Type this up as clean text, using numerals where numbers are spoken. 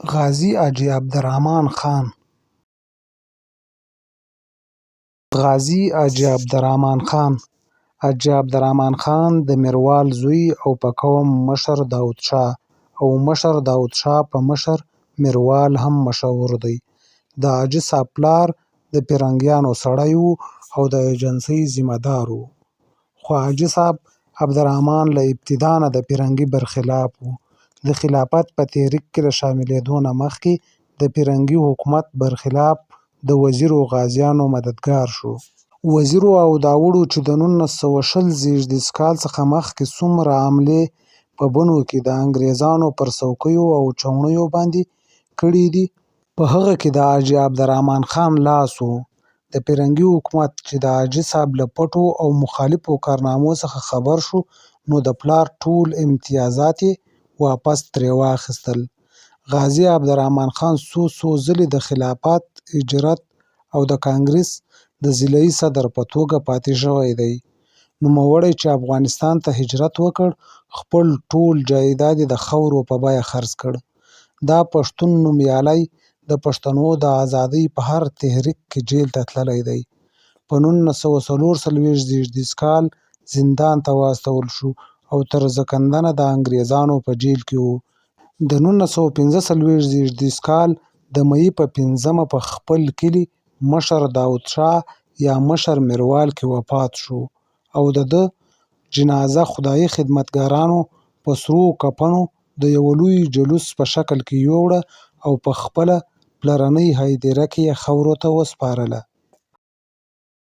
غازي حاجي عبدالرحمن خان غازي حاجي عبدالرحمن خان حاجي عبدالرحمن خان د میروال زوی او په قوم مشر داود شاه او مشر داود شاه په مشر میروال هم مشهور دی. د حاجي صاحب پلار د پیرنګیانو سړی و او د ایجنسۍ ذمه دار و، خو حاجي صاحب عبدالرحمن له ابتدا نه د پیرنګي برخلاف و. د خلافت په تحریک کې له شاملېدو نه مخکې د پیرنګي حکومت برخلاف د وزیرو غازیانو مددګار شو. وزیرو او داوړو چې د 1920 زېږدیز کال څخه مخکې څومره حملې په بنو کې د انګریزانو پر څوکیو او چوڼیو باندې کړي دي، په هغه کې د حاجي عبدالرحمن خان لاس و. د پیرنګي حکومت چې د حاجي صاحب له پټو او مخالفو کارنامو څخه خبر شو، نو د پلار ټول امتیازات یې واپس ترې واخیستل. غازي عبدالرحمن خان څو ځلې د خلافت، هجرت او د کانګریس د ضلعي صدر په توګه پاتې شوی دی. نوموړی چې افغانستان ته هجرت وکړ، خپل ټول جایداد یې د خاورو په بیه خرڅ کړ. دا پښتون نومیالی د پښتنو د ازادۍ په هر تحریک کې جیل ته تللی دی. په 1944 زېږدیز کال زندان ته واستول شو او تر زکندنه د انګریزانو په جیل کې و. د 1945 زېږدیز کال د مۍ په 5مه په خپل کلي مشر داود شاه یا مشر میروال کې وفات شو او د ده جنازه خدایي خدمتګارانو په سرو کفنو د یوه لوی جلوس په شکل کې یووړه او په خپله پلرنۍ هدیره کې یې خاورو ته وسپارله.